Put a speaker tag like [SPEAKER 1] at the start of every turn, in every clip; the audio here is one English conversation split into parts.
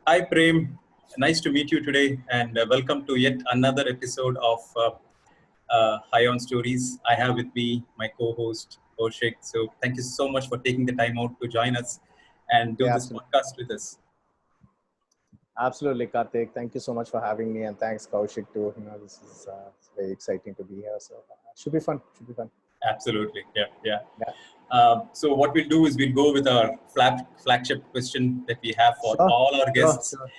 [SPEAKER 1] Hi, Prem. Nice to meet you today, and welcome to yet another episode of High on Stories. I have with me my co-host Kaushik. So, thank you so much for taking the time out to join us and do
[SPEAKER 2] Yeah,
[SPEAKER 1] this
[SPEAKER 2] absolutely.
[SPEAKER 1] podcast with us.
[SPEAKER 2] Absolutely, Karthik. Thank you so much for having me, and thanks, Kaushik, too. This is it's very exciting to be here. So, should be fun. Should be fun.
[SPEAKER 1] Absolutely, yeah, yeah.
[SPEAKER 2] Yeah,
[SPEAKER 1] So, what we'll do is we'll go with our flagship question that we have for
[SPEAKER 2] sure,
[SPEAKER 1] all our
[SPEAKER 2] sure,
[SPEAKER 1] guests,
[SPEAKER 2] sure.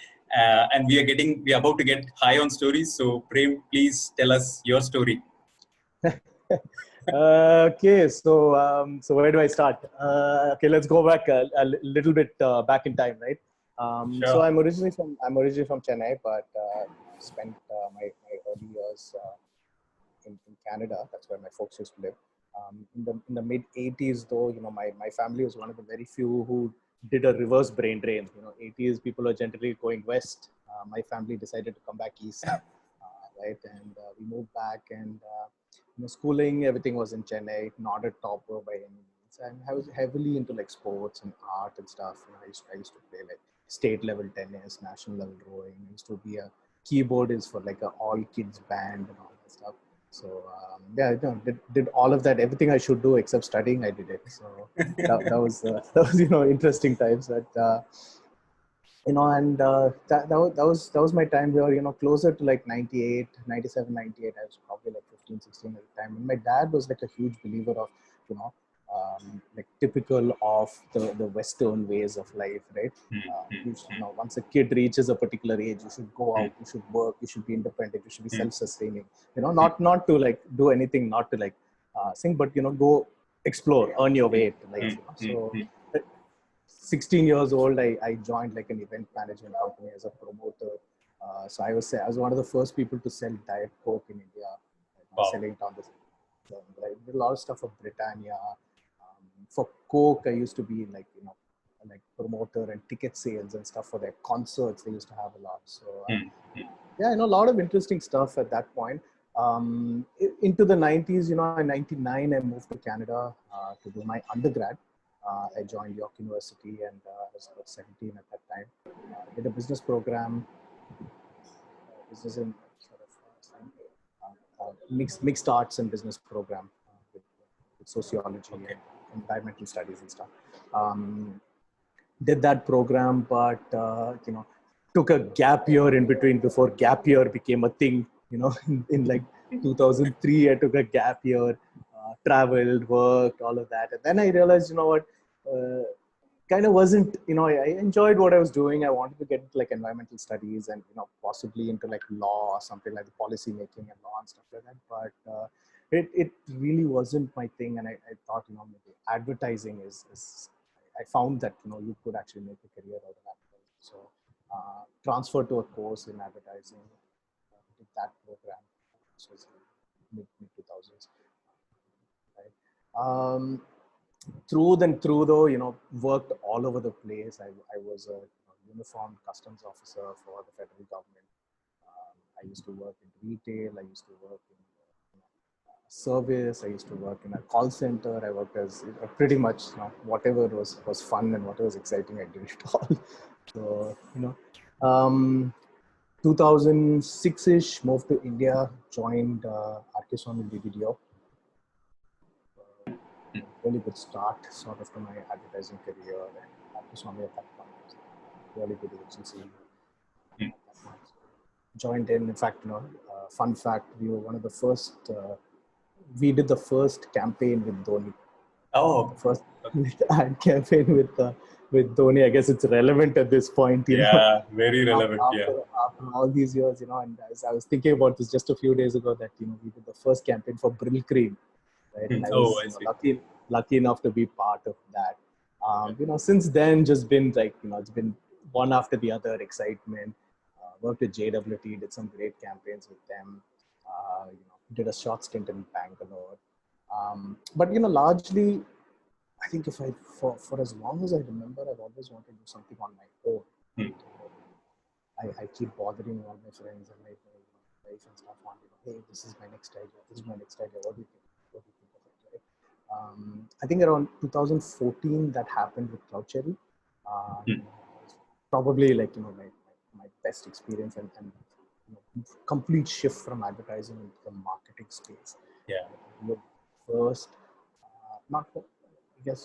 [SPEAKER 1] and we are about to get high on stories. So, Prem, please tell us your story.
[SPEAKER 2] Okay, so where do I start? Okay, let's go back a little bit back in time, right? So
[SPEAKER 1] Sure.
[SPEAKER 2] I'm originally from Chennai, but spent my early years in Canada. That's where my folks used to live. In the mid '80s, though, my family was one of the very few who did a reverse brain drain. '80s people are generally going west. My family decided to come back east, right? And we moved back, and schooling, everything was in Chennai, not a topper by any means. And I was heavily into like sports and art and stuff. I used to play like state level tennis, national level rowing. I used to be a keyboardist for like a all kids band and all that stuff. So yeah, did all of that, everything I should do except studying, I did it. So that was that was interesting times. But and that was my time where closer to like 98, 97, 98. I was probably like 15, 16 at the time. And my dad was like a huge believer of you know like typical of the Western ways of life, right? Once a kid reaches a particular age, you should go out, you should work, you should be independent, you should be self-sustaining. Not to like do anything, not to like sing, but go explore, earn your way to life. So 16 years old, I joined like an event management company as a promoter. So I was one of the first people to sell Diet Coke in India,
[SPEAKER 1] Wow.
[SPEAKER 2] selling it on the. I did a lot of stuff for Britannia. For Coke, I used to be like like promoter and ticket sales and stuff for their concerts. They used to have a lot. So yeah, a lot of interesting stuff at that point. Into the 90s, in 99, I moved to Canada to do my undergrad. I joined York University, and I was about 17 at that time. Did a business program, business in sort of mixed arts and business program with sociology
[SPEAKER 1] Okay.
[SPEAKER 2] and environmental studies and stuff. Did that program, but took a gap year in between before gap year became a thing. In like 2003, I took a gap year, traveled, worked, all of that, and then I realized, what, kind of wasn't. I enjoyed what I was doing. I wanted to get into like environmental studies and possibly into like law or something like the policy making and law and stuff like that. But it really wasn't my thing, and I thought maybe advertising is I found that you could actually make a career out of advertising. So transferred to a course in advertising, did that program. This was mid 2000s, right? Through though, worked all over the place. I was a uniformed customs officer for the federal government. I used to work in retail. I used to work in service. I used to work in a call center. I worked as pretty much whatever was fun and whatever was exciting, I did it all. So 2006-ish, moved to India, joined Arkeswamy BBDO. Really good start sort of to my advertising career, and Arkeswamy at that point was a really good agency. Joined in fact, fun fact, we were one of the first. We did the first campaign with Dhoni.
[SPEAKER 1] Oh,
[SPEAKER 2] The first ad campaign with Dhoni. I guess it's relevant at this point,
[SPEAKER 1] yeah, very relevant. Yeah.
[SPEAKER 2] after all these years, and as I was thinking about this just a few days ago, that we did the first campaign for Brill Cream, right? And I
[SPEAKER 1] Oh,
[SPEAKER 2] was
[SPEAKER 1] I see.
[SPEAKER 2] lucky enough to be part of that. Since then, just been like it's been one after the other excitement. Worked with JWT, did some great campaigns with them. Did a short stint in Bangalore. But largely, I think if I for as long as I remember, I've always wanted to do something on my own.
[SPEAKER 1] Hmm.
[SPEAKER 2] I keep bothering all my friends and my wife and stuff on, hey, this is my next idea. This is my next idea. What do you think? What do you think of it? Right? I think around 2014 that happened with Cloud Cherry. Probably like my best experience, and complete shift from advertising into the marketing space.
[SPEAKER 1] Yeah.
[SPEAKER 2] We were first, not I guess,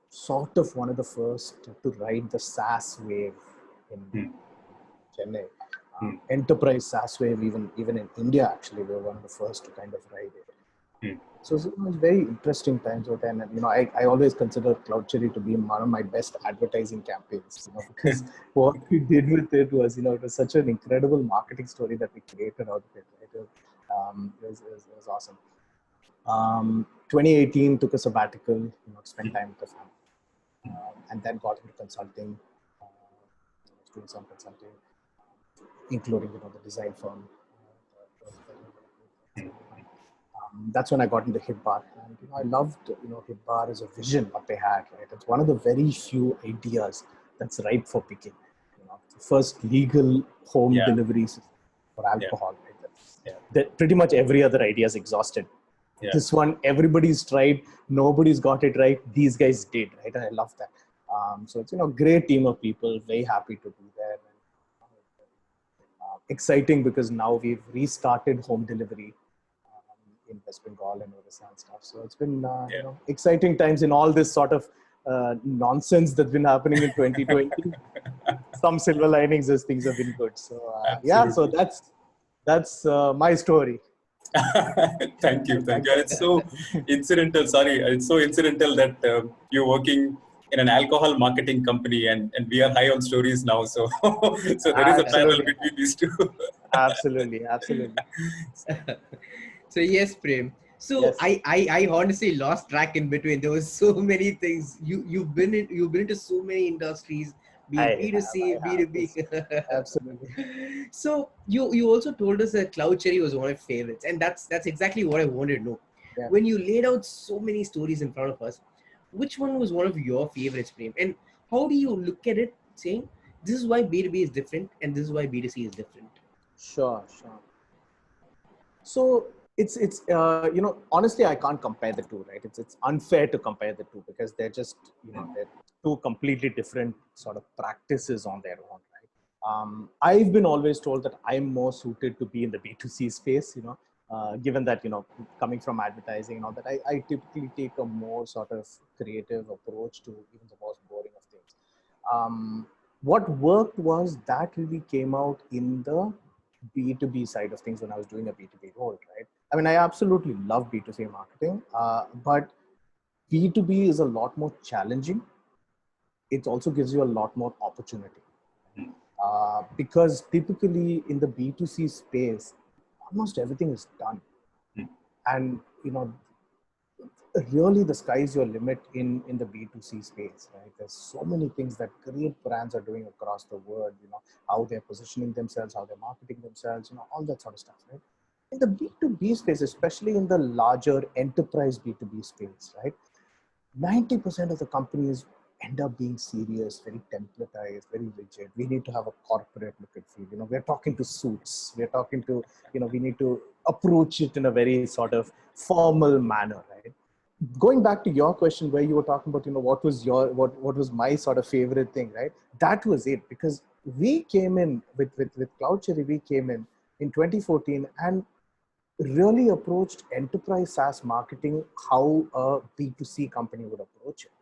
[SPEAKER 2] sort of one of the first to ride the SaaS wave in Chennai. Enterprise SaaS wave, even in India, actually, we were one of the first to kind of ride it. So it was very interesting times out there. And I always consider Cloud Cherry to be one of my best advertising campaigns, because what we did with it was, it was such an incredible marketing story that we created out of it. Right? It was awesome. 2018 took a sabbatical, spent time with the family, and then got into consulting, doing some consulting, including the design firm. That's when I got into Hipbar, and I loved Hipbar as a vision what they had. Right, it's one of the very few ideas that's ripe for picking. The first legal home delivery system for alcohol. Right? That pretty much every other idea is exhausted. This one, everybody's tried, nobody's got it right. These guys did, right? And I love that. So it's great team of people. Very happy to be there. Exciting because now we've restarted home delivery in West Bengal and Orissa and stuff. So it's been exciting times in all this sort of nonsense that's been happening in 2020. Some silver linings as things have been good. So so that's my story.
[SPEAKER 1] Thank you. And it's so incidental. Sorry, it's so incidental that you're working in an alcohol marketing company, and we are high on stories now. So so there is a parallel between these two.
[SPEAKER 2] Absolutely.
[SPEAKER 3] So yes, Prem. So yes. I honestly lost track in between. There was so many things. You've been into so many industries, be it B2C, B2B.
[SPEAKER 2] Absolutely.
[SPEAKER 3] So you also told us that Cloud Cherry was one of your favorites, and that's exactly what I wanted to know. Yeah. When you laid out so many stories in front of us, which one was one of your favorites, Prem? And how do you look at it, saying this is why B2B is different and this is why B2C is different?
[SPEAKER 2] Sure. So it's honestly, I can't compare the two, right? It's unfair to compare the two because they're just they're two completely different sort of practices on their own, right? I've been always told that I'm more suited to be in the B2C space, given that coming from advertising and all that, I typically take a more sort of creative approach to even the most boring of things. What worked was that really came out in the B2B side of things when I was doing a B2B role, right? I mean, I absolutely love B2C marketing, but B2B is a lot more challenging. It also gives you a lot more opportunity. Because typically in the B2C space, almost everything is done. And, really the sky's your limit in the B2C space, right? There's so many things that great brands are doing across the world, how they're positioning themselves, how they're marketing themselves, all that sort of stuff, right? In the B2B space, especially in the larger enterprise B2B space, right? 90% of the companies end up being serious, very templatized, very rigid. We need to have a corporate look and feel. We're talking to suits. We're talking to, we need to approach it in a very sort of formal manner, right? Going back to your question where you were talking about, what was my sort of favorite thing, right? That was it, because we came in with Cloud Cherry, we came in 2014 and really approached enterprise SaaS marketing how a B2C company would approach it,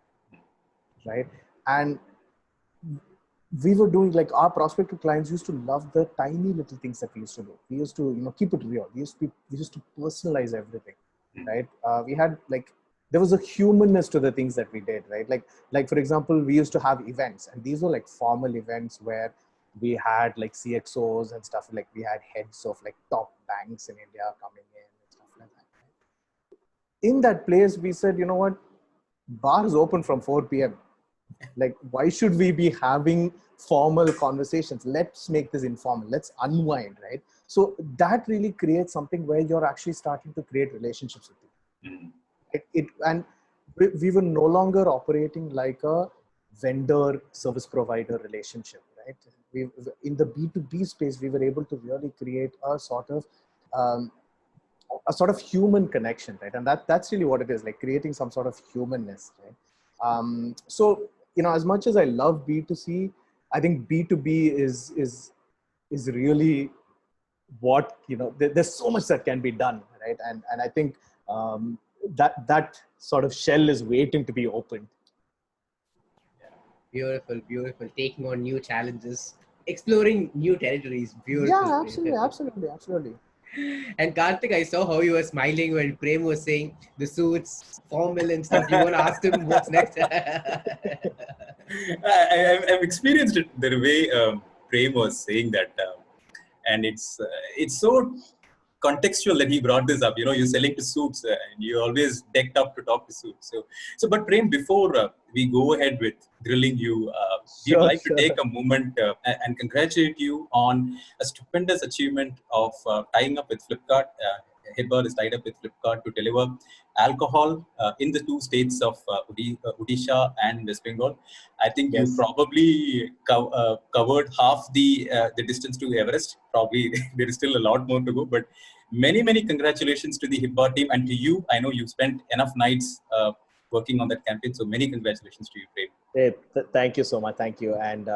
[SPEAKER 2] right? And we were doing, like, our prospective clients used to love the tiny little things that we used to do. We used to, keep it real. We used to personalize everything, right? We had, like, there was a humanness to the things that we did, right? Like for example, we used to have events, and these were like formal events where we had like CXOs and stuff. Like we had heads of like top banks in India coming in and stuff like that. In that place, we said, what? Bars open from 4 p.m. Like, why should we be having formal conversations? Let's make this informal. Let's unwind, right? So that really creates something where you're actually starting to create relationships with people. And we were no longer operating like a vendor service provider relationship, right? In the B2B space, we were able to really create a sort of human connection, right? And that's really what it is, like creating some sort of humanness, right? So, as much as I love B2C, I think B2B is is really what, there's so much that can be done, right? And I think that sort of shell is waiting to be opened.
[SPEAKER 3] Beautiful, beautiful. Taking on new challenges, exploring new territories. Beautiful.
[SPEAKER 2] Yeah,
[SPEAKER 3] Prem.
[SPEAKER 2] absolutely.
[SPEAKER 3] And Karthik, I saw how you were smiling when Prem was saying the suits, formal and stuff. You want to ask him what's next?
[SPEAKER 1] I've experienced it the way Prem was saying that, and it's so contextual that he brought this up. You're selling to suits, and you're always decked up to talk to suits. But Prem, before we go ahead with grilling you, we'd
[SPEAKER 2] Sure,
[SPEAKER 1] like to
[SPEAKER 2] sure.
[SPEAKER 1] take a moment and congratulate you on a stupendous achievement of tying up with Flipkart. Hipbar is tied up with Flipkart to deliver alcohol in the two states of Odisha and West Bengal. I think you
[SPEAKER 2] Yes.
[SPEAKER 1] probably covered half the distance to Everest. Probably there is still a lot more to go, but many congratulations to the Hipbar team and to you. I know you spent enough nights working on that campaign, so many congratulations to you, Prem.
[SPEAKER 2] Hey, thank you so much. Thank you. And,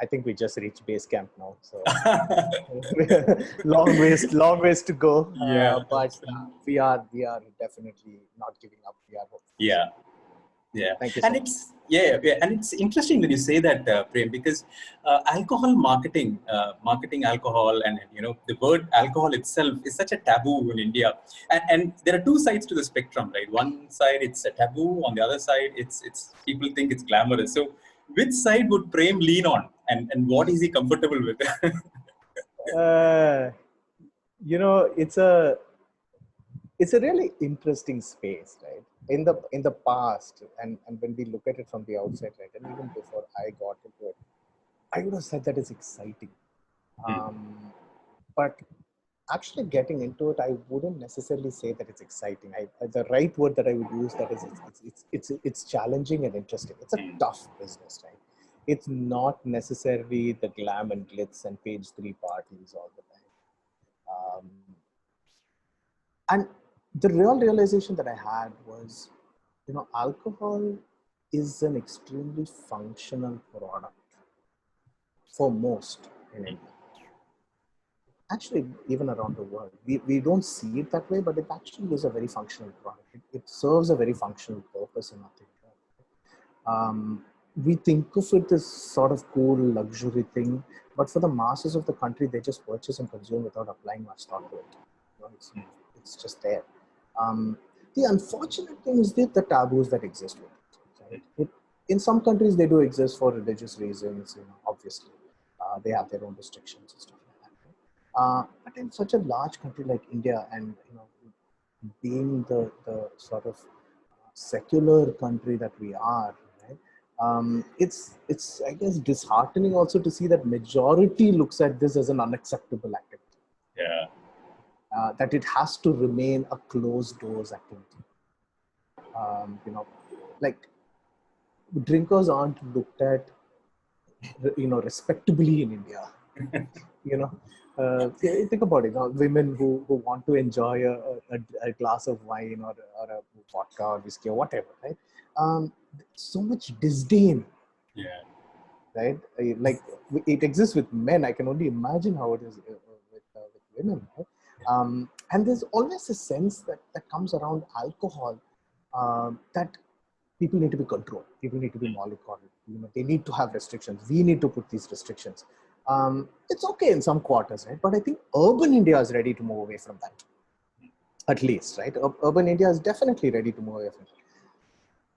[SPEAKER 2] I think we just reached base camp now. So long ways to go.
[SPEAKER 1] Yeah,
[SPEAKER 2] But we are definitely not giving up. We are hopeful.
[SPEAKER 1] Yeah.
[SPEAKER 2] Thank you so
[SPEAKER 1] And
[SPEAKER 2] much.
[SPEAKER 1] and it's interesting that you say that, Prem, because alcohol marketing alcohol, and the word alcohol itself is such a taboo in India. And there are two sides to the spectrum, right? One side it's a taboo, on the other side it's people think it's glamorous. So which side would Prem lean on, and what is he comfortable with?
[SPEAKER 2] It's a really interesting space, right? In the past, and when we look at it from the outside, right, and even before I got into it, I would have said that it's exciting. But actually getting into it, I wouldn't necessarily say that it's exciting. The right word that I would use, that is, it's challenging and interesting. It's a tough business, right? It's not necessarily the glam and glitz and page 3 parties all the time. And the real realization that I had was, alcohol is an extremely functional product for most in India. Actually, even around the world. We don't see it that way, but it actually is a very functional product. It serves a very functional purpose and nothing more. We think of it as sort of cool luxury thing, but for the masses of the country, they just purchase and consume without applying much thought to it. It's just there. The unfortunate thing is the taboos that exist with it. Right? In some countries, they do exist for religious reasons. Obviously, they have their own restrictions and stuff like that. But in such a large country like India, and being the sort of secular country that we are, right? It's I guess disheartening also to see that majority looks at this as an unacceptable activity.
[SPEAKER 1] Yeah.
[SPEAKER 2] That it has to remain a closed doors activity. Like drinkers aren't looked at, respectably in India. Think about it. Women who want to enjoy a glass of wine or a vodka or whiskey or whatever, right? So much disdain.
[SPEAKER 1] Yeah.
[SPEAKER 2] Right? Like it exists with men. I can only imagine how it is with women. Right? And there's always a sense that comes around alcohol, that people need to be controlled. People need to be mollycoddled. They need to have restrictions. We need to put these restrictions. It's okay in some quarters, right? But I think urban India is ready to move away from that. At least, right? Urban India is definitely ready to move away from that.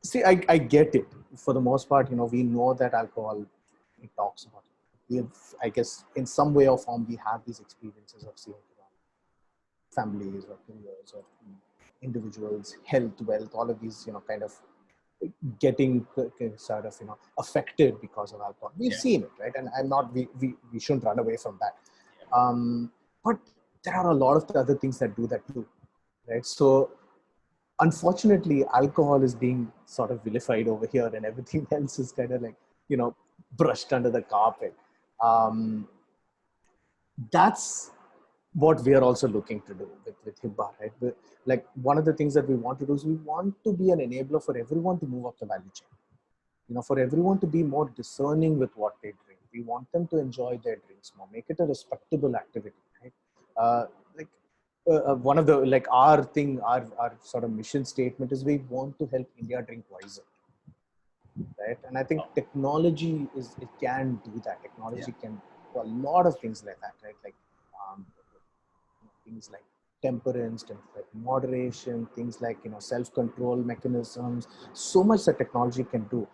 [SPEAKER 2] See, I get it. For the most part, we know that alcohol, it talks about it. I guess in some way or form, we have these experiences of seeing families or careers or individuals, health, wealth, all of these, kind of getting sort of, affected because of alcohol. We've seen it, right? And I'm not, we shouldn't run away from that. But there are a lot of the other things that do that too, right? So unfortunately, alcohol is being sort of vilified over here, and everything else is kind of like, brushed under the carpet. That's what we are also looking to do with Hipbar, right? Like one of the things that we want to do is we want to be an enabler for everyone to move up the value chain. For everyone to be more discerning with what they drink. We want them to enjoy their drinks more, make it a respectable activity, right? Uh, like one of the like our sort of mission statement is we want to help India drink wiser, right? And I think technology it can do that. Technology can do a lot of things like that, right? Like um, things like temperance, things like moderation, things like self-control mechanisms. So much that technology can do.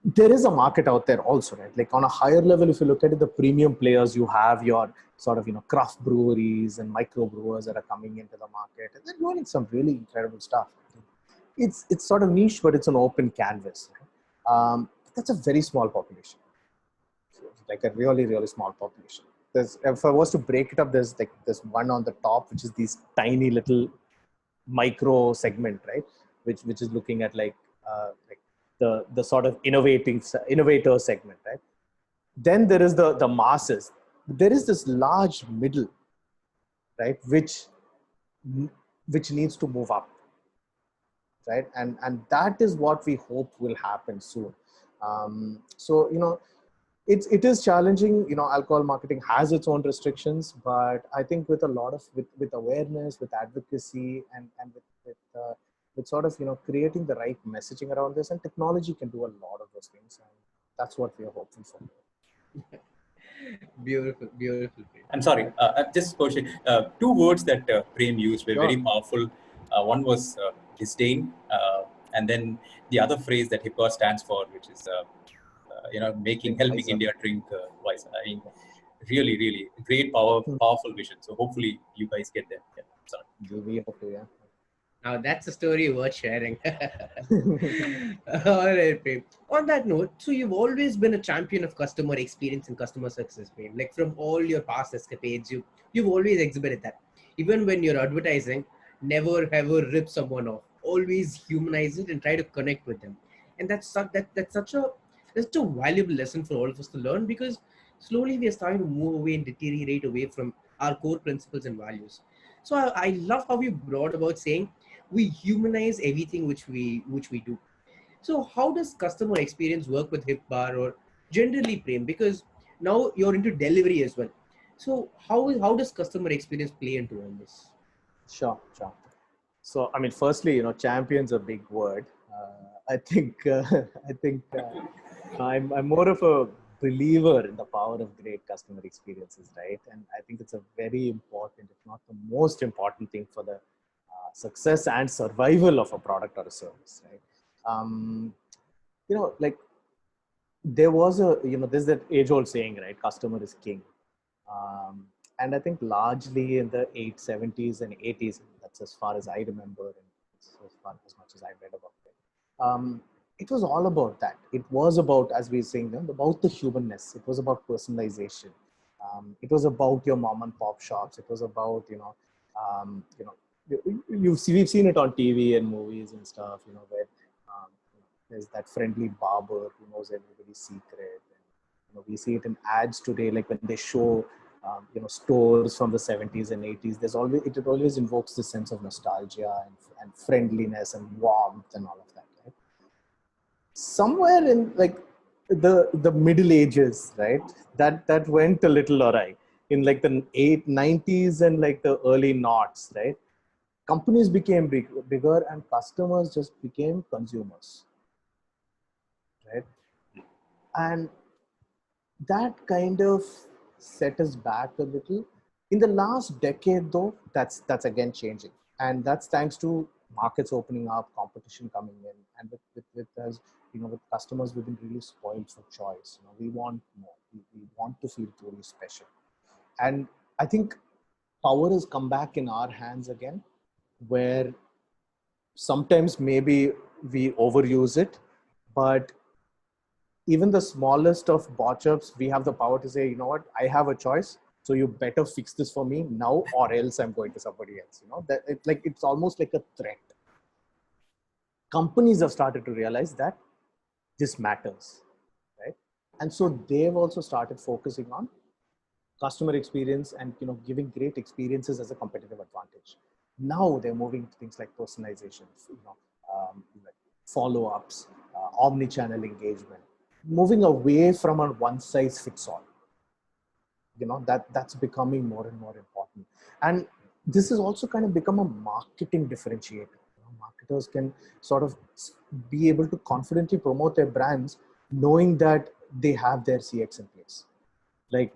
[SPEAKER 2] There is a market out there also, right? Like on a higher level, if you look at it, the premium players, you have your sort of craft breweries and micro brewers that are coming into the market, and they're doing some really incredible stuff. It's sort of niche, but it's an open canvas. Right? That's a very small population, like a really small population. If I was to break it up, there's like this one on the top, which is these tiny little micro segment, right? Which is looking at like the sort of innovator segment, right? Then there is the masses. There is this large middle, right? Which needs to move up, right? And that is what we hope will happen soon. So it is challenging. Alcohol marketing has its own restrictions, but I think with a lot of with awareness, with advocacy, and with sort of creating the right messaging around this, and technology can do a lot of those things, and that's what we are hoping for.
[SPEAKER 3] Beautiful, beautiful.
[SPEAKER 1] I'm sorry, just Kaushik, two words that Prem used were
[SPEAKER 2] Sure.
[SPEAKER 1] very powerful. One was disdain, and then the other phrase that Hipbar stands for, which is helping
[SPEAKER 2] Wiser.
[SPEAKER 1] India drink wiser. I mean, really great, powerful vision. So hopefully you guys get there. Yeah, sorry.
[SPEAKER 2] We hope to, yeah.
[SPEAKER 3] Now that's a story worth sharing. All right, Prem. On that note, so you've always been a champion of customer experience and customer success, Prem. Like from all your past escapades, you've always exhibited that. Even when you're advertising, never ever rip someone off. Always humanize it and try to connect with them. And that's such a valuable lesson for all of us to learn, because slowly we are starting to move away and deteriorate away from our core principles and values. So I love how you brought about saying we humanize everything which we do. So how does customer experience work with Hipbar or generally Prem? Because now you're into delivery as well. So how does customer experience play into all this?
[SPEAKER 2] Sure. So, I mean, firstly, champion's a big word. I think I'm more of a believer in the power of great customer experiences, right? And I think it's a very important, if not the most important thing for the success and survival of a product or a service, right? Like there was there's that age-old saying, right? Customer is king. Um, and I think largely in the 70s and 80s, that's as far as I remember, and as far as much as I read about it. It was all about that. It was about, as we were saying, about the humanness. It was about personalization. It was about your mom and pop shops. It was about, we've seen it on TV and movies and stuff, where there's that friendly barber who knows everybody's secret. And, we see it in ads today, like when they show stores from the 70s and 80s. It always invokes this sense of nostalgia and friendliness and warmth and all of that, right? Somewhere in like the Middle Ages, right, that went a little awry in like the 90s and like the early noughts, right? Companies became bigger and customers just became consumers, right? And that kind of set us back a little. In the last decade, though, that's again changing, and that's thanks to markets opening up, competition coming in, and with us, with customers, we've been really spoiled for choice. We want more. We want to feel truly special, and I think power has come back in our hands again, where sometimes maybe we overuse it, but even the smallest of botch-ups, we have the power to say, you know what, I have a choice. So you better fix this for me now, or else I'm going to somebody else. That it's almost like a threat. Companies have started to realize that this matters, right? And so they've also started focusing on customer experience and giving great experiences as a competitive advantage. Now they're moving to things like personalization, like follow-ups, omni-channel engagement. moving away from a one size fits all. That's becoming more and more important. And this has also kind of become a marketing differentiator. Marketers can sort of be able to confidently promote their brands knowing that they have their CX in place. Like,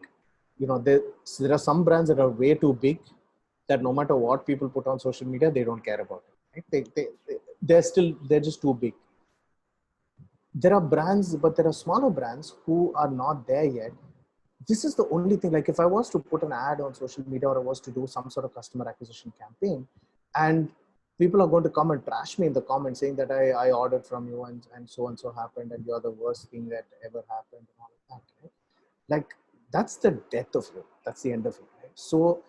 [SPEAKER 2] there are some brands that are way too big that no matter what people put on social media, they don't care about it. Right? They're just too big. There are brands, but there are smaller brands who are not there yet. This is the only thing. Like, if I was to put an ad on social media, or I was to do some sort of customer acquisition campaign, and people are going to come and trash me in the comments saying that I ordered from you and so happened and you're the worst thing that ever happened and all of that, right? Like, that's the death of you. That's the end of it, right? So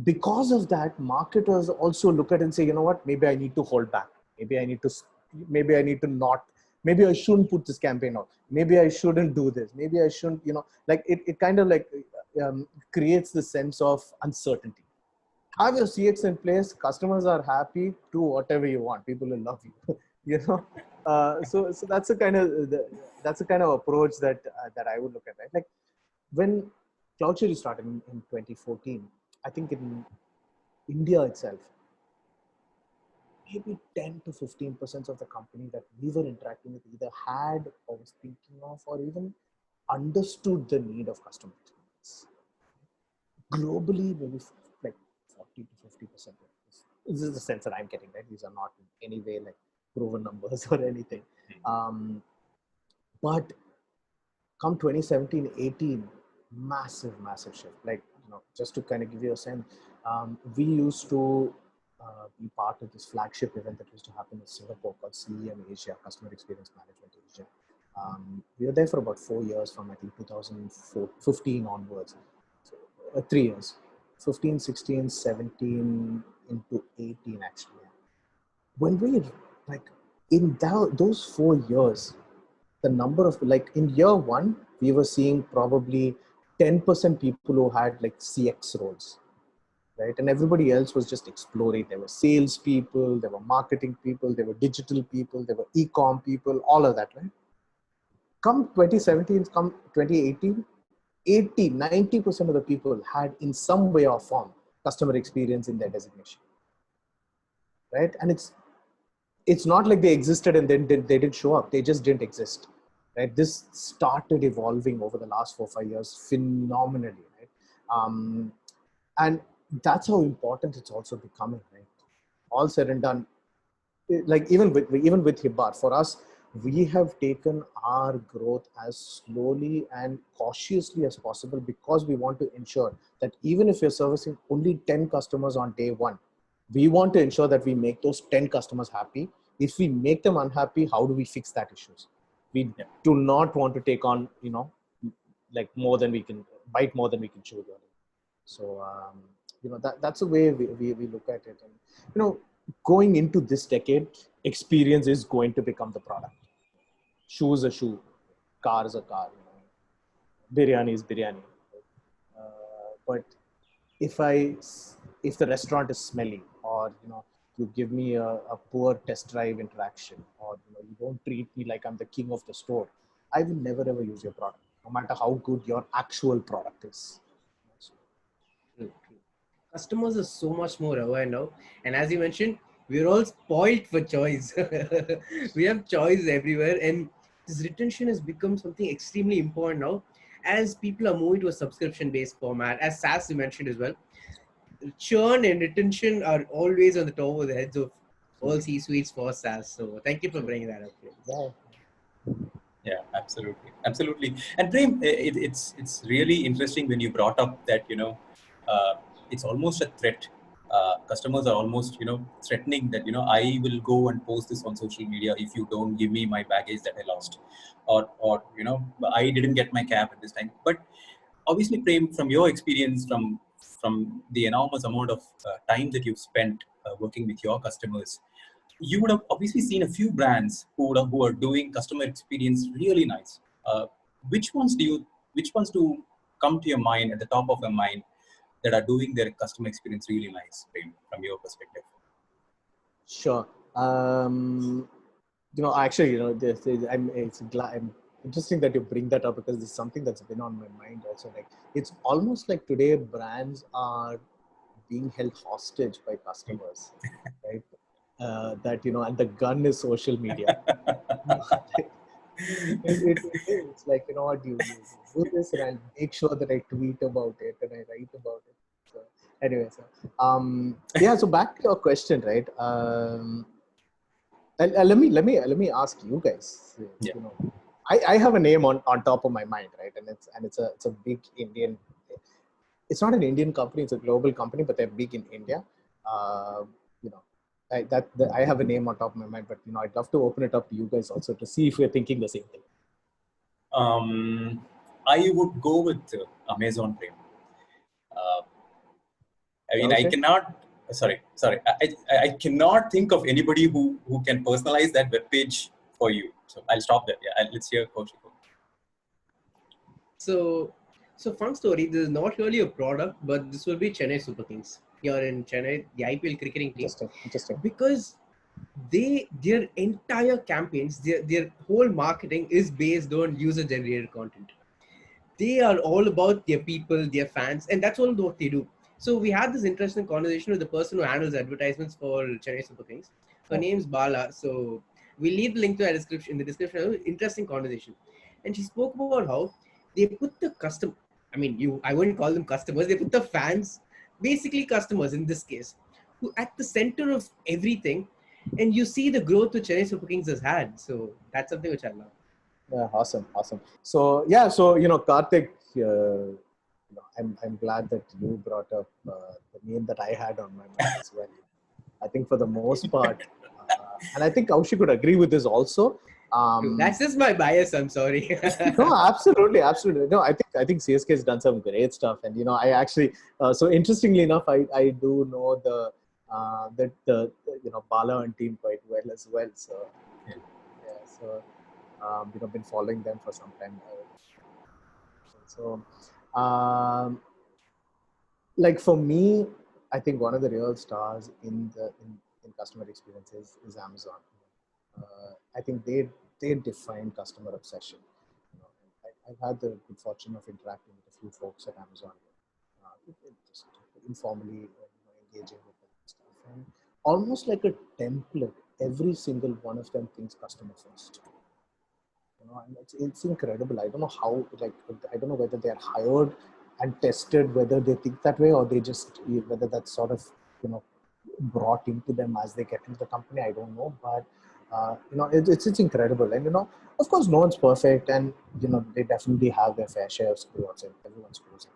[SPEAKER 2] because of that, marketers also look at it and say, you know what, maybe I need to hold back. Maybe I need to not, maybe I shouldn't put this campaign out. Maybe I shouldn't do this. Maybe I shouldn't, like it kind of like creates the sense of uncertainty. Have your CX in place, customers are happy, do whatever you want. People will love you, so that's the kind of approach that I would look at, right? Like, when Cloudcherry started in 2014, I think in India itself, maybe 10 to 15% of the company that we were interacting with either had or was thinking of or even understood the need of customer experience. Globally, maybe like 40 to 50%. This is the sense that I'm getting, right? These are not in any way like proven numbers or anything. But come 2017, 18, massive shift. Like, just to kind of give you a sense, we used to be part of this flagship event that used to happen in Singapore called CEM Asia, Customer Experience Management Asia. We were there for about 4 years, from I think 2015 onwards. So, 3 years, 15, 16, 17 into 18 actually. When we, like, in those 4 years, the number of, like, in year one, we were seeing probably 10% people who had like CX roles, right? And everybody else was just exploring. There were sales people, there were marketing people, there were digital people, there were e-com people, all of that, right? Come 2017, come 2018, 90% of the people had in some way or form customer experience in their designation, right? And it's not like they existed and then they didn't show up. They just didn't exist, right? This started evolving over the last 4 or 5 years phenomenally, right? And that's how important it's also becoming, right? All said and done, like even with Hipbar, for us, we have taken our growth as slowly and cautiously as possible, because we want to ensure that even if you're servicing only 10 customers on day one, we want to ensure that we make those 10 customers happy. If we make them unhappy, how do we fix that issues? We do not want to take on, like more than we can bite, more than we can chew. So, that's the way we look at it. And, going into this decade, experience is going to become the product. Shoe is a shoe, car is a car, biryani is biryani. But if the restaurant is smelly, or you give me a poor test drive interaction, or you don't treat me like I'm the king of the store, I will never ever use your product, no matter how good your actual product is.
[SPEAKER 3] True. Customers are so much more aware now, and as you mentioned, we're all spoiled for choice. We have choice everywhere, and this retention has become something extremely important now, as people are moving to a subscription-based format. As SaaS you mentioned as well, churn and retention are always on the top of the heads of all C-suites for SaaS. So thank you for bringing that up.
[SPEAKER 1] Yeah, absolutely. And Prem, it's really interesting when you brought up that it's almost a threat. Customers are almost threatening that I will go and post this on social media if you don't give me my baggage that I lost, or I didn't get my cab at this time. But obviously, Prem, from your experience, from the enormous amount of time that you've spent working with your customers, you would have obviously seen a few brands who are doing customer experience really nice. Which ones do come to your mind, at the top of your mind, that are doing their customer experience really nice, Prem, from your perspective?
[SPEAKER 2] Sure. Actually, I'm interesting that you bring that up because it's something that's been on my mind also. Like, it's almost like today brands are being held hostage by customers, right? And the gun is social media. It's like, what you do this, and I'll make sure that I tweet about it and I write about it. So anyway, yeah. So back to your question, right? Let me ask you guys.
[SPEAKER 1] Yeah.
[SPEAKER 2] I have a name on top of my mind, right? And it's a big Indian. It's not an Indian company; it's a global company, but they're big in India. Uh, you know, I have a name on top of my mind, but I'd love to open it up to you guys also to see if we're thinking the same thing.
[SPEAKER 1] I would go with Amazon Prem. I mean, I
[SPEAKER 2] Kaushik?
[SPEAKER 1] cannot. Sorry. I cannot think of anybody who can personalize that web page for you. So I'll stop there. Yeah, let's hear Kaushik.
[SPEAKER 3] So fun story. This is not really a product, but this will be Chennai Super Kings here in Chennai, the IPL cricketing team.
[SPEAKER 2] Interesting.
[SPEAKER 3] Because their entire campaigns, their whole marketing is based on user generated content. They are all about their people, their fans, and that's all what they do. So we had this interesting conversation with the person who handles advertisements for Chennai Super Kings. Her name's Bala. So we'll leave the link to her description in the description. It was an interesting conversation. And she spoke about how they put the I wouldn't call them customers, they put the fans, basically customers in this case, who at the center of everything, and you see the growth which Chennai Super Kings has had. So that's something which I love.
[SPEAKER 2] Yeah, awesome. So Karthik, I'm glad that you brought up the name that I had on my mind as well. I think for the most part, and I think Kaushik could agree with this also.
[SPEAKER 3] That's just my bias. I'm sorry.
[SPEAKER 2] No, absolutely. No, I think CSK has done some great stuff, and I actually so interestingly enough, I do know the Bala and team quite well as well. So been following them for some time now. So, like for me, I think one of the real stars in customer experience is Amazon. I think they define customer obsession. I've had the good fortune of interacting with a few folks at Amazon, just informally engaging with them and stuff, and almost like a template, every single one of them thinks customer first. And it's incredible. I don't know how, I don't know whether they are hired and tested, whether they think that way, or they just, whether that's sort of, brought into them as they get into the company. I don't know, but it's incredible. And of course, no one's perfect, and they definitely have their fair share of screw-ups, and everyone screws up,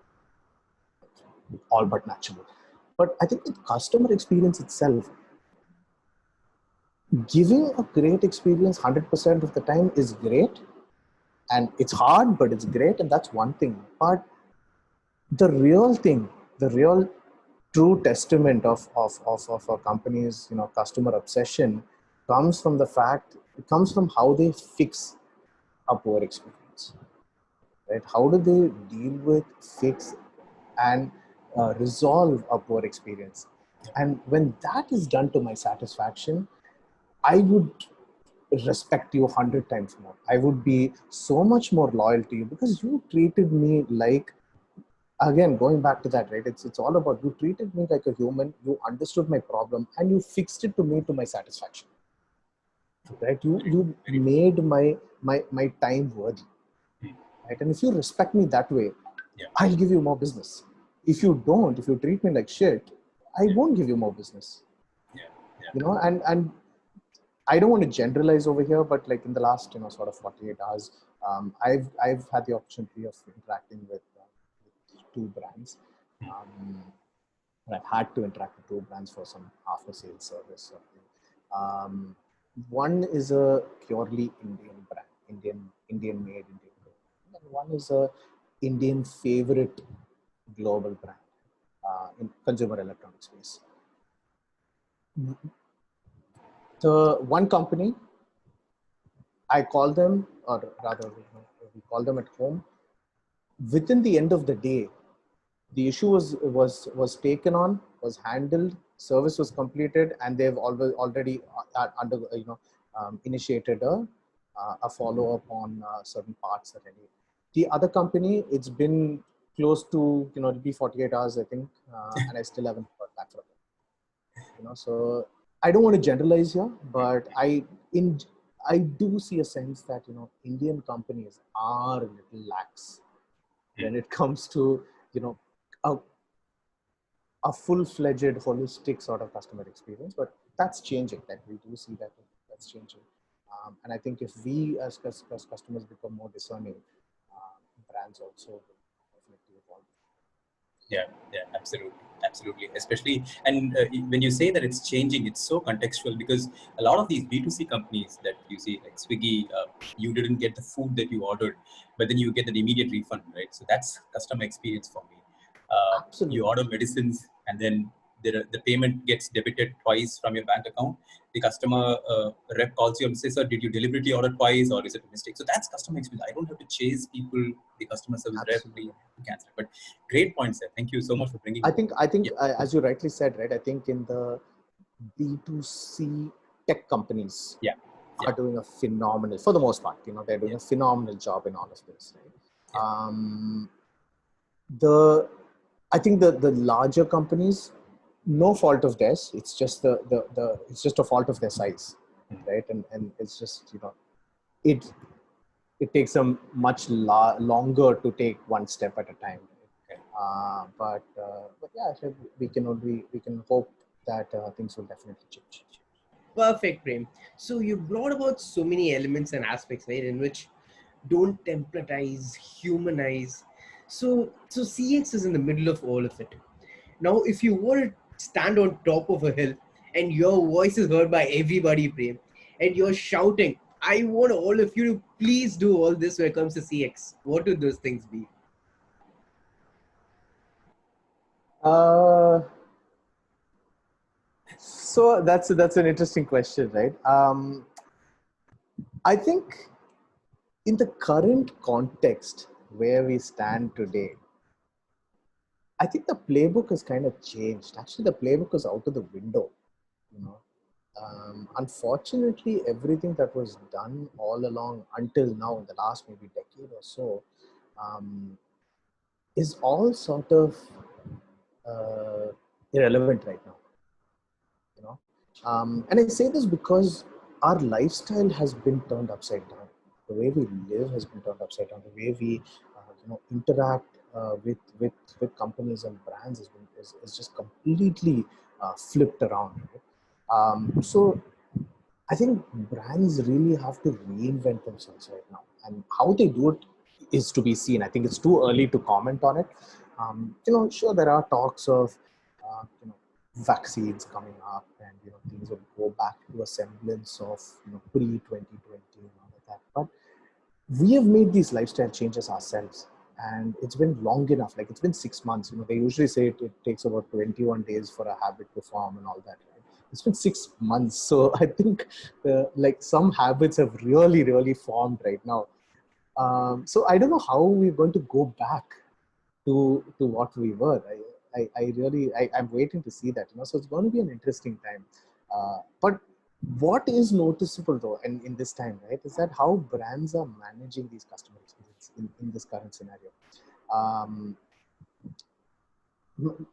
[SPEAKER 2] all but natural. But I think with customer experience itself, giving a great experience 100% of the time is great, and it's hard, but it's great, and that's one thing. But the real thing, the real true testament of a company's customer obsession comes from how they fix a poor experience, right? How do they deal with, fix, and resolve a poor experience? And when that is done to my satisfaction, I would respect you 100 times more. I would be so much more loyal to you because you treated me like, again, going back to that, right? It's all about, you treated me like a human, you understood my problem, and you fixed it to me to my satisfaction, right? You made my time worthy, right? And if you respect me that way, I'll give you more business. If you don't, if you treat me like shit, I won't give you more business. And I don't want to generalize over here, but like in the last, sort of 48 hours, I've had the opportunity of interacting with two brands. I've had to interact with two brands for some after-sales service. One is a purely Indian brand, Indian-made Indian brand, and one is a Indian favorite global brand in consumer electronics space. The one company, I call them, or rather, we call them at home. Within the end of the day, the issue was taken on, was handled, service was completed, and they've already initiated a follow-up on certain parts that I need. The other company, it's been close to, it'll be 48 hours, I think, and I still haven't heard back from them. So I don't want to generalize here, but I do see a sense that, Indian companies are a little lax when it comes to, a, a full-fledged, holistic sort of customer experience. But that's changing. Like, we do see that that's changing. And I think if we as customers become more discerning, brands also will definitely evolve.
[SPEAKER 1] Yeah, absolutely. Especially, and when you say that it's changing, it's so contextual, because a lot of these B2C companies that you see, like Swiggy, you didn't get the food that you ordered, but then you get an immediate refund, right? So that's customer experience for me.
[SPEAKER 2] Absolutely.
[SPEAKER 1] You order medicines, and then the payment gets debited twice from your bank account. The customer rep calls you and says, "Sir, did you deliberately order twice, or is it a mistake?" So that's customer experience. I don't have to chase people, the customer service rep, to cancel it. But great point, sir. Thank you so much for bringing.
[SPEAKER 2] I think as you rightly said, right? I think in the B2C tech companies, are doing a phenomenal, for the most part, they're doing a phenomenal job in all of this, right? I think the larger companies, no fault of theirs. It's just it's just a fault of their size, right? And it's just, it takes them much longer to take one step at a time. But yeah, we can hope that things will definitely change.
[SPEAKER 3] Perfect, Prem. So you brought about so many elements and aspects, right, in which don't templatize, humanize. So CX is in the middle of all of it. Now, if you were to stand on top of a hill and your voice is heard by everybody, Prem, and you're shouting, "I want all of you to please do all this when it comes to CX," what would those things be?
[SPEAKER 2] So that's an interesting question, right? I think in the current context where we stand today, I think the playbook has kind of changed. Actually, the playbook is out of the window. Unfortunately, everything that was done all along until now, in the last maybe decade or so, is all sort of irrelevant right now. And I say this because our lifestyle has been turned upside down. The way we live has been turned upside down. The way we, interact with companies and brands is just completely flipped around. Right? So I think brands really have to reinvent themselves right now, and how they do it is to be seen. I think it's too early to comment on it. Sure, there are talks of vaccines coming up, and things will go back to a semblance of pre 2020 and all of that. But we have made these lifestyle changes ourselves, and it's been long enough. Like, it's been 6 months. They usually say it takes about 21 days for a habit to form and all that. Right? It's been 6 months, so I think like some habits have really formed right now. So I don't know how we're going to go back to what we were. I'm waiting to see that. So it's going to be an interesting time. But what is noticeable though, and in this time, right, is that how brands are managing these customer experience in this current scenario.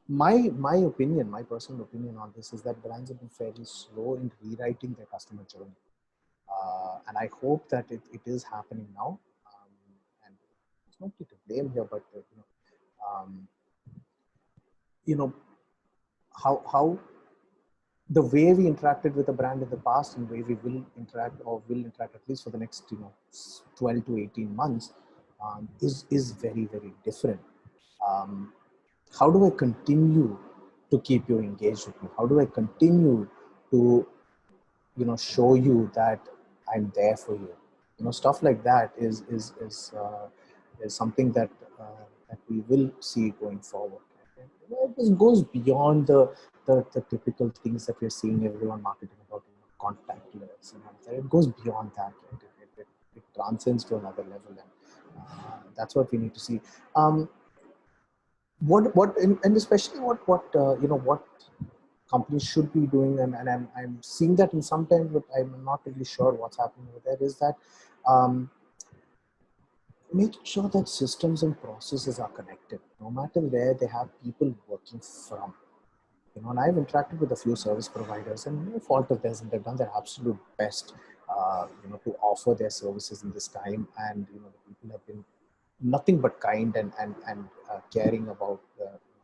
[SPEAKER 2] My opinion, my personal opinion on this is that brands have been fairly slow in rewriting their customer journey. And I hope that it is happening now. And it's not to blame here, but how the way we interacted with a brand in the past and the way we will interact at least for the next 12 to 18 months is very different. How do I continue to keep you engaged with me? How do I continue to show you that I'm there for you? Stuff like that is something that we will see going forward. It goes beyond the typical things that we're seeing everyone marketing about, contactless. It goes beyond that. Right? It transcends to another level, and that's what we need to see. And especially what companies should be doing, and I'm seeing that in some time, but I'm not really sure what's happening over there, is that making sure that systems and processes are connected, no matter where they have people working from. And I've interacted with a few service providers, and no fault of theirs, and they've done their absolute best, to offer their services in this time. And the people have been nothing but kind and caring about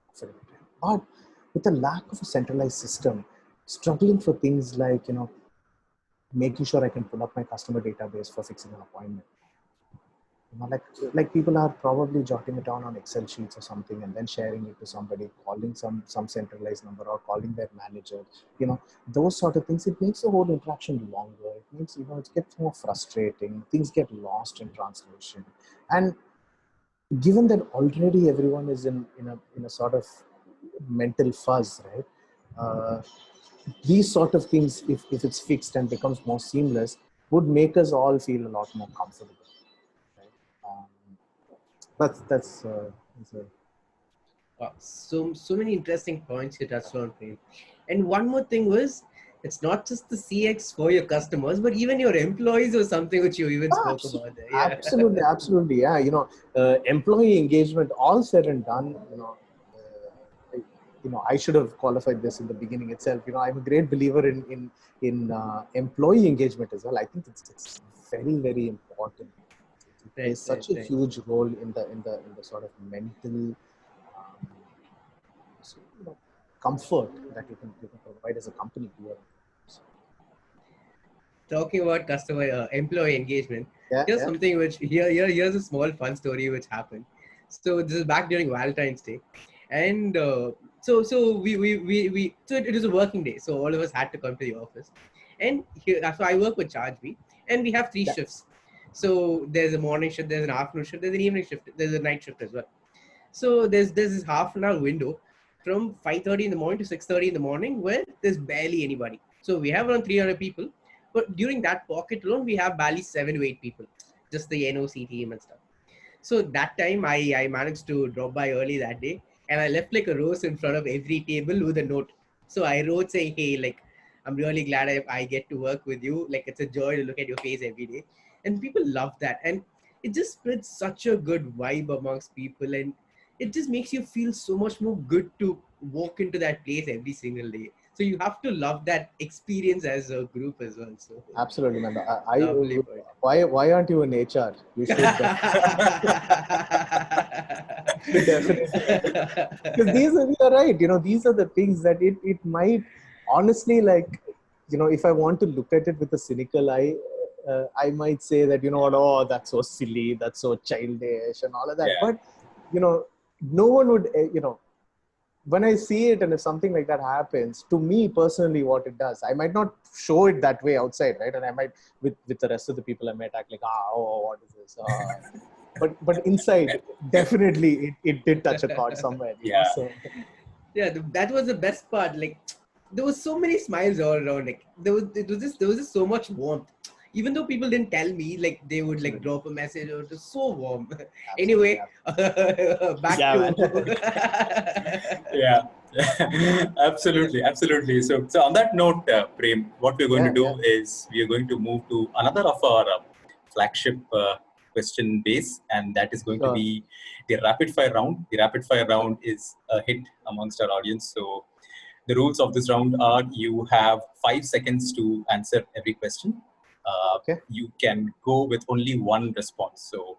[SPEAKER 2] offering it. But with the lack of a centralized system, struggling for things like making sure I can pull up my customer database for fixing an appointment. Like people are probably jotting it down on Excel sheets or something and then sharing it to somebody, calling some centralized number or calling their manager. Those sort of things. It makes the whole interaction longer. It makes it gets more frustrating. Things get lost in translation. And given that already everyone is in a sort of mental fuzz, right? These sort of things, if it's fixed and becomes more seamless, would make us all feel a lot more comfortable. That's
[SPEAKER 3] so many interesting points you touched on, Prem. And one more thing was, it's not just the CX for your customers, but even your employees or something which you even spoke about there. Yeah.
[SPEAKER 2] Absolutely, yeah. Employee engagement, all said and done. I should have qualified this in the beginning itself. I'm a great believer in employee engagement as well. I think it's very, very important. It plays such a huge role in the sort of mental comfort that you can provide as a company to your employees.
[SPEAKER 3] Talking about customer employee engagement, here's something which here's a small fun story which happened. So this is back during Valentine's Day, and so it was a working day, so all of us had to come to the office. And so I work with ChargeBee, and we have three shifts. So there's a morning shift, there's an afternoon shift, there's an evening shift, there's a night shift as well. So there's this half an hour window from 5:30 in the morning to 6:30 in the morning where there's barely anybody. So we have around 300 people, but during that pocket alone, we have barely 7 to 8 people, just the NOC team and stuff. So that time I managed to drop by early that day, and I left like a rose in front of every table with a note. So I wrote saying, hey, like, I'm really glad I get to work with you. Like, it's a joy to look at your face every day. And people love that. And it just spreads such a good vibe amongst people. And it just makes you feel so much more good to walk into that place every single day. So you have to love that experience as a group as well. So
[SPEAKER 2] absolutely, man. Why aren't you in HR? You should. Definitely. Because you're right. These are the things that it might honestly, like, if I want to look at it with a cynical eye, I might say that, oh, that's so silly, that's so childish and all of that. Yeah. But, no one would, when I see it and if something like that happens, to me personally, what it does, I might not show it that way outside, right? And I might, with the rest of the people I might act like, what is this? But inside, definitely it did touch a chord somewhere.
[SPEAKER 1] Yeah.
[SPEAKER 2] So.
[SPEAKER 3] Yeah, that was the best part. Like, there was so many smiles all around. Like, there was just so much warmth. Even though people didn't tell me, like, they would like drop a message, or it was so warm. Anyway, back to
[SPEAKER 1] yeah. Absolutely. So on that note, Prem, what we're going to do is we are going to move to another of our flagship question base, and that is going to be the rapid fire round. The rapid fire round is a hit amongst our audience. So the rules of this round are: you have 5 seconds to answer every question. You can go with only one response. So,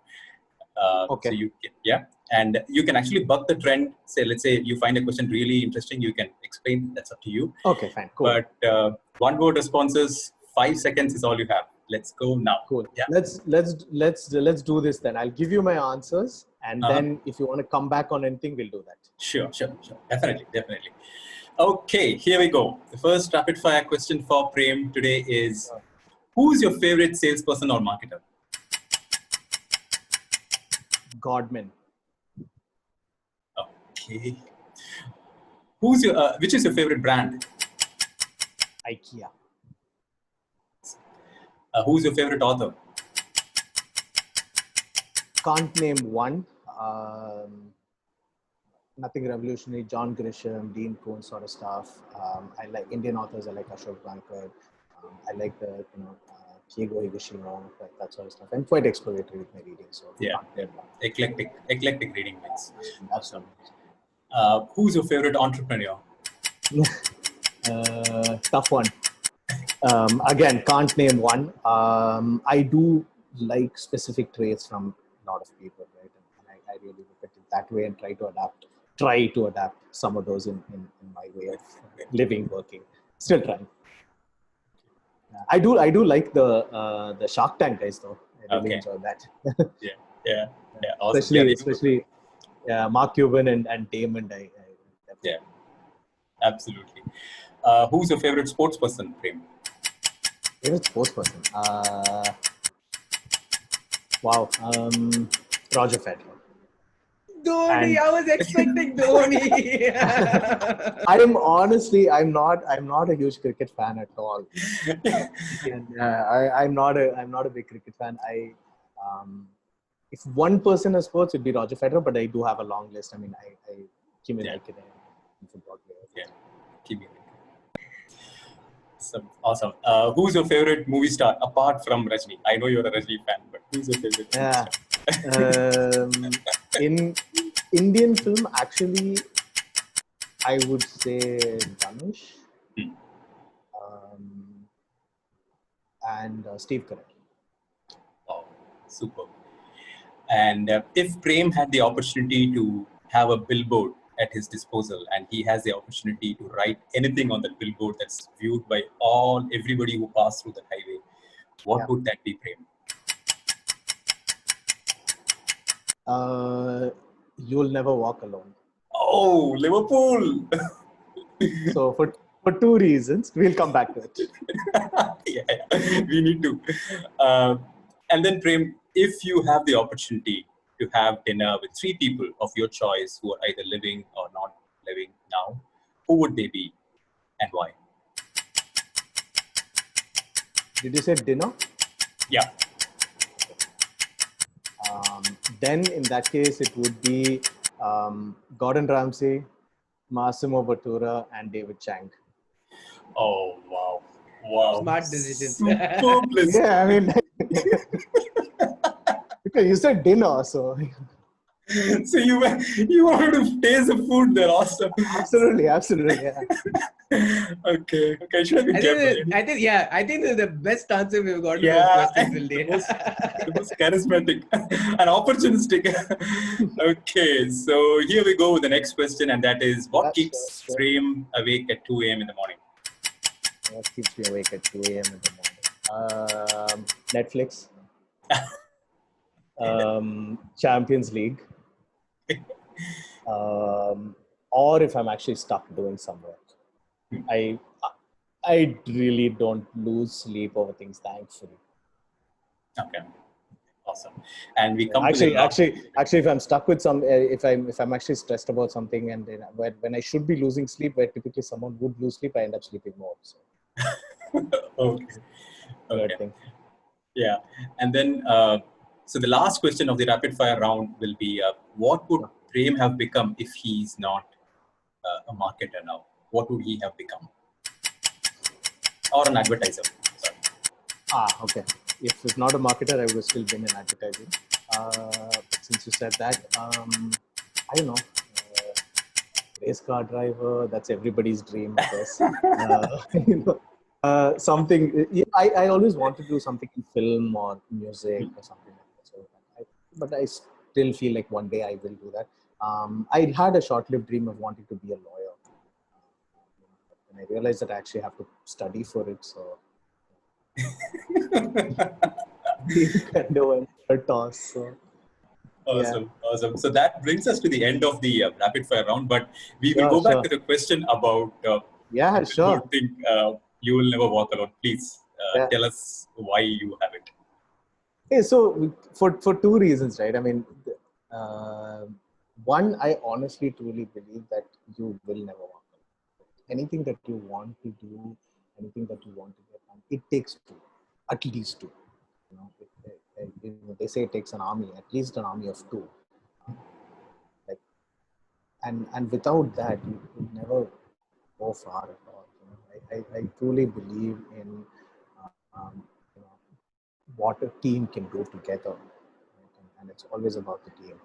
[SPEAKER 1] so you can, and you can actually buck the trend. Say, let's say you find a question really interesting, you can explain. That's up to you.
[SPEAKER 2] Okay, fine, cool.
[SPEAKER 1] But one word responses, 5 seconds is all you have. Let's go now.
[SPEAKER 2] Cool. Yeah. Let's do this then. I'll give you my answers, and then if you want to come back on anything, we'll do that.
[SPEAKER 1] Sure. Definitely. Okay, here we go. The first rapid fire question for Prem today is: who's your favorite salesperson or marketer?
[SPEAKER 2] Godman.
[SPEAKER 1] Okay. Which is your favorite brand?
[SPEAKER 2] IKEA.
[SPEAKER 1] Who's your favorite author?
[SPEAKER 2] Can't name one. nothing revolutionary. John Grisham, Dean Koontz sort of stuff. I like Indian authors. I like Ashok Bankar. I like the Kiego Higashino, that sort of stuff. I'm quite exploratory with my reading, so
[SPEAKER 1] Yeah. Eclectic reading mix.
[SPEAKER 2] Absolutely.
[SPEAKER 1] Who's your favorite entrepreneur?
[SPEAKER 2] Tough one. Again, can't name one. I do like specific traits from a lot of people, right? And I really look at it that way and try to adapt some of those in my way of living, working. Still trying. I do like the Shark Tank guys though. I really enjoy that.
[SPEAKER 1] Yeah. Awesome.
[SPEAKER 2] Especially Mark Cuban and Damon.
[SPEAKER 1] Yeah, absolutely. Who's your favorite sports person, Prem?
[SPEAKER 2] Favorite sports person? Wow. Roger Federer.
[SPEAKER 3] Dhoni, I was expecting Dhoni.
[SPEAKER 2] I'm not a huge cricket fan at all. And, I'm not a big cricket fan. If one person is sports, it'd be Roger Federer, but I do have a long list. I mean, Kimi Räikkönen, football player.
[SPEAKER 1] Yeah, Kimi Räikkönen. Awesome. Who's your favorite movie star apart from Rajni? I know you're a Rajni fan, but who's your favorite movie star?
[SPEAKER 2] In Indian film, actually, I would say Dhanush and Steve Carell.
[SPEAKER 1] Oh, super. And if Prem had the opportunity to have a billboard at his disposal and he has the opportunity to write anything on that billboard that's viewed by everybody who passed through the highway, what would that be, Prem?
[SPEAKER 2] You'll never walk alone.
[SPEAKER 1] Oh, Liverpool!
[SPEAKER 2] So for two reasons, we'll come back to it.
[SPEAKER 1] Yeah, we need to. And then, Prem, if you have the opportunity to have dinner with three people of your choice who are either living or not living now, who would they be and why?
[SPEAKER 2] Did you say dinner?
[SPEAKER 1] Yeah.
[SPEAKER 2] Then in that case, it would be Gordon Ramsay, Massimo Bottura, and David Chang.
[SPEAKER 1] Oh, wow.
[SPEAKER 3] Smart decisions.
[SPEAKER 2] Yeah, I mean, because you said dinner, so.
[SPEAKER 1] So you wanted to taste the food there, awesome.
[SPEAKER 2] Absolutely, yeah.
[SPEAKER 1] Okay, should have been careful.
[SPEAKER 3] I think the best answer we've got to
[SPEAKER 1] Yeah,
[SPEAKER 3] those questions till date.
[SPEAKER 1] the most charismatic and opportunistic. Okay, so here we go with the next question, and that is, what keeps Prem awake at 2 a.m. in the morning?
[SPEAKER 2] What keeps me awake at 2 a.m. in the morning? Netflix. Champions League. Or if I'm actually stuck doing some work. I really don't lose sleep over things, thankfully.
[SPEAKER 1] Okay, awesome. And we come
[SPEAKER 2] actually, if I'm stuck with if I'm actually stressed about something, and when I should be losing sleep, where typically someone would lose sleep, I end up sleeping more. So.
[SPEAKER 1] Okay. Yeah, and then so the last question of the rapid fire round will be: what would Prem have become if he's not a marketer now? What would he have become? Or an advertiser? Sorry.
[SPEAKER 2] Okay. If it's not a marketer, I would have still been in advertising. But since you said that, I don't know. Race car driver, that's everybody's dream, I guess. Something. I always wanted to do something in film or music or something like that. So, but I still feel like one day I will do that. I had a short-lived dream of wanting to be a lawyer. And I realized that I actually have to study for it. So. Kind of went for a toss. So.
[SPEAKER 1] Awesome. So that brings us to the end of the rapid fire round, but we will go back to the question about
[SPEAKER 2] sure.
[SPEAKER 1] You think you will never walk alone. Please tell us why you have it.
[SPEAKER 2] Okay, so for two reasons, right? I mean, one, I honestly truly believe that you will never walk alone. Anything that you want to do, anything that you want to get done, it takes two, at least two. They say it takes an army, at least an army of two. and without that, you never go far at all. You know, I truly believe in you know, what a team can do together, right? And it's always about the team.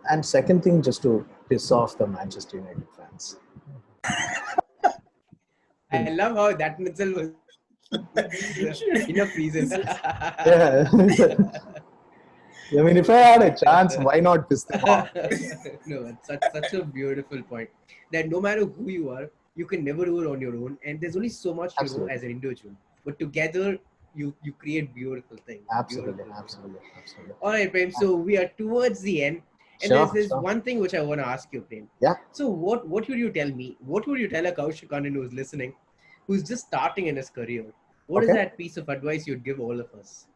[SPEAKER 2] And second thing, just to piss off the Manchester United fans.
[SPEAKER 3] I love how that in itself was enough reason.
[SPEAKER 2] Yeah. I mean, if I had a chance, why not piss them off?
[SPEAKER 3] No, it's such a beautiful point. That no matter who you are, you can never do it on your own, and there's only so much you know
[SPEAKER 2] Absolutely.
[SPEAKER 3] as an individual. But together, you create beautiful things.
[SPEAKER 2] Absolutely,
[SPEAKER 3] Beautiful things.
[SPEAKER 2] absolutely, absolutely.
[SPEAKER 3] All right, Prem. So we are towards the end, and
[SPEAKER 2] Sure,
[SPEAKER 3] there's
[SPEAKER 2] sure.
[SPEAKER 3] one thing which I want to ask you, Prem.
[SPEAKER 2] Yeah.
[SPEAKER 3] So what would you tell me? What would you tell a Kaushik Kannan who's listening, who's just starting in his career? What is
[SPEAKER 2] Okay.
[SPEAKER 3] that piece of advice you'd give all of us?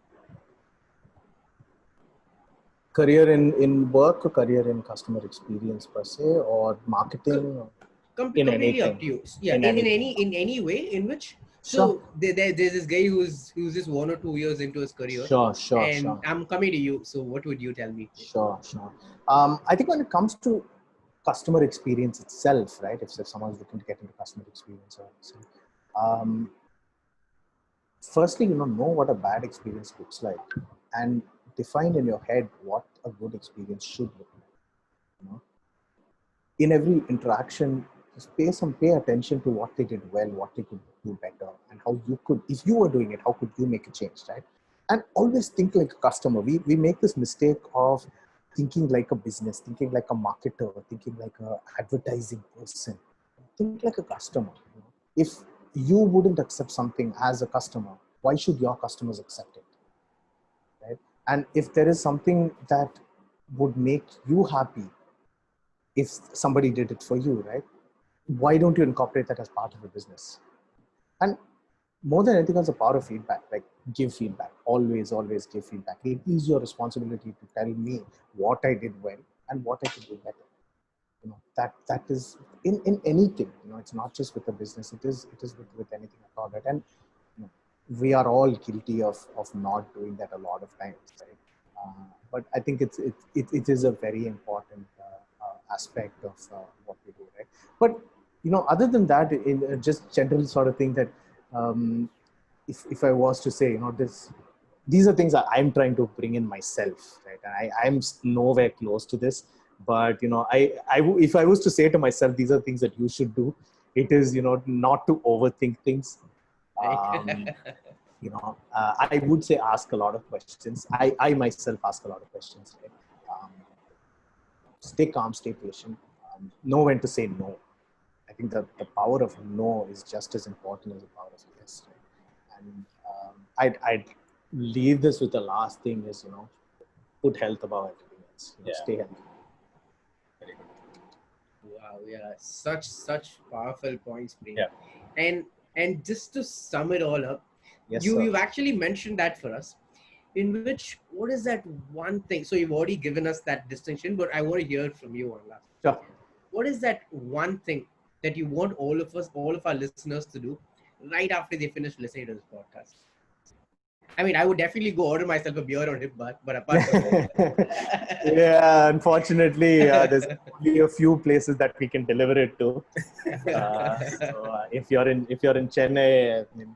[SPEAKER 2] Career in work or career in customer experience per se, or marketing, or in
[SPEAKER 3] Completely up
[SPEAKER 2] anything.
[SPEAKER 3] to you. Yeah,
[SPEAKER 2] In
[SPEAKER 3] in
[SPEAKER 2] anything.
[SPEAKER 3] any way in which
[SPEAKER 2] Sure.
[SPEAKER 3] so there's this guy who's just 1 or 2 years into his career,
[SPEAKER 2] Sure, sure,
[SPEAKER 3] and
[SPEAKER 2] sure.
[SPEAKER 3] I'm coming to you. So what would you tell me?
[SPEAKER 2] Sure, sure. I think when it comes to customer experience itself, right? If someone's looking to get into customer experience, or um, firstly, know what a bad experience looks like, and define in your head what a good experience should look like. You know, in every interaction, just pay attention to what they did well, what they could do better, and how you could, if you were doing it, how could you make a change, right? And always think like a customer. We make this mistake of thinking like a business, thinking like a marketer, thinking like a advertising person. Think like a customer. If you wouldn't accept something as a customer, why should your customers accept it, right? And if there is something that would make you happy, if somebody did it for you, right? Why don't you incorporate that as part of the business? And more than anything else, the power of feedback, like give feedback, always give feedback. It is your responsibility to tell me what I did well and what I could do better. That is in anything. It's not just with the business, it is with anything at all, right? And we are all guilty of not doing that a lot of times, right? But I think it is a very important aspect of what we do, right? But other than that, in just general sort of thing that if I was to say, these are things that I'm trying to bring in myself, right? And I'm nowhere close to this, but if I was to say to myself, these are things that you should do. It is not to overthink things. Um, I would say ask a lot of questions. I myself ask a lot of questions, right? Um, Stay calm, stay patient. Know when to say no. I think that the power of no is just as important as the power of yes, right? And I'd leave this with the last thing is, put health above everything else. Stay healthy.
[SPEAKER 3] Wow, yeah, such powerful points, Prem.
[SPEAKER 1] Yeah.
[SPEAKER 3] And just to sum it all up,
[SPEAKER 2] Yes, sir.
[SPEAKER 3] you've actually mentioned that for us. In which, what is that one thing? So you've already given us that distinction, but I want to hear it from you on last.
[SPEAKER 2] Sure.
[SPEAKER 3] What is that one thing that you want all of us, all of our listeners to do right after they finish listening to this podcast? I mean, I would definitely go order myself a beer on Hipbar, but apart from that,
[SPEAKER 2] Yeah, unfortunately, there's only a few places that we can deliver it to. If you're in Chennai, I mean,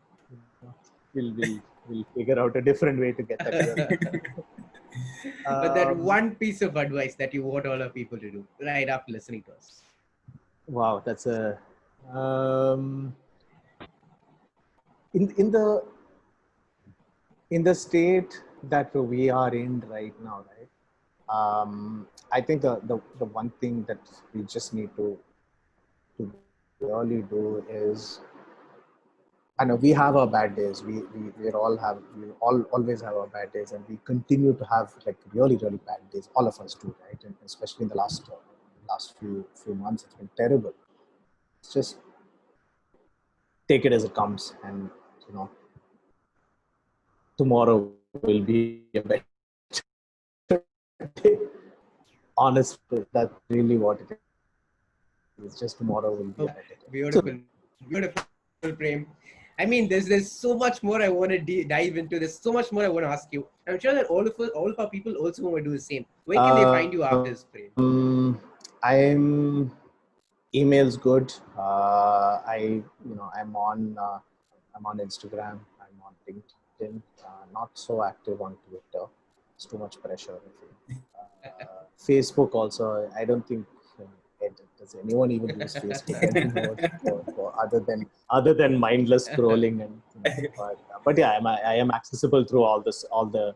[SPEAKER 2] we'll figure out a different way to get that.
[SPEAKER 3] but that one piece of advice that you want all our people to do right after listening to us.
[SPEAKER 2] Wow, that's a in the state that we are in right now, right? I think the one thing that we just need to really do is, I know we have our bad days. We all always have our bad days, and we continue to have like really bad days. All of us do, right? And especially in the last few months, it's been terrible. It's just take it as it comes, and tomorrow will be a better day. Honestly, that's really what it is. Just tomorrow will be a better day.
[SPEAKER 3] Beautiful, beautiful, Prem. I mean, there's so much more I want to dive into. There's so much more I want to ask you. I'm sure that all of our people also want to do the same. Where can they find you after this, Prem?
[SPEAKER 2] I'm email's good. I'm on Instagram. I'm on LinkedIn. Not so active on Twitter. It's too much pressure, I feel. Facebook also. I don't think does anyone even use Facebook anymore for other than mindless scrolling and. But yeah, I am accessible through all the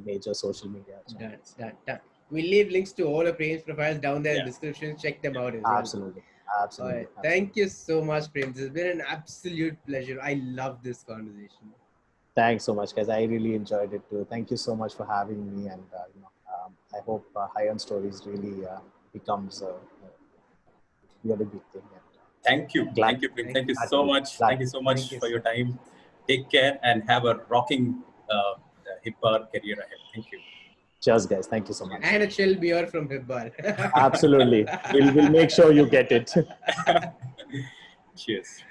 [SPEAKER 2] major social media channels.
[SPEAKER 3] Done. We'll leave links to all of Prem's profiles down there in the description. Check them out as well.
[SPEAKER 2] Absolutely.
[SPEAKER 3] All right. Thank you so much, Prem. This has been an absolute pleasure. I love this conversation.
[SPEAKER 2] Thanks so much, guys. I really enjoyed it too. Thank you so much for having me, and I hope High On Stories really becomes a really big thing.
[SPEAKER 1] Thank you, Prem. Thank you so much. Thank you so much for your time. Take care and have a rocking Hipbar career ahead. Thank you.
[SPEAKER 2] Cheers, guys. Thank you so much.
[SPEAKER 3] And a chill beer from Hipbar.
[SPEAKER 2] Absolutely. We'll make sure you get it.
[SPEAKER 1] Cheers.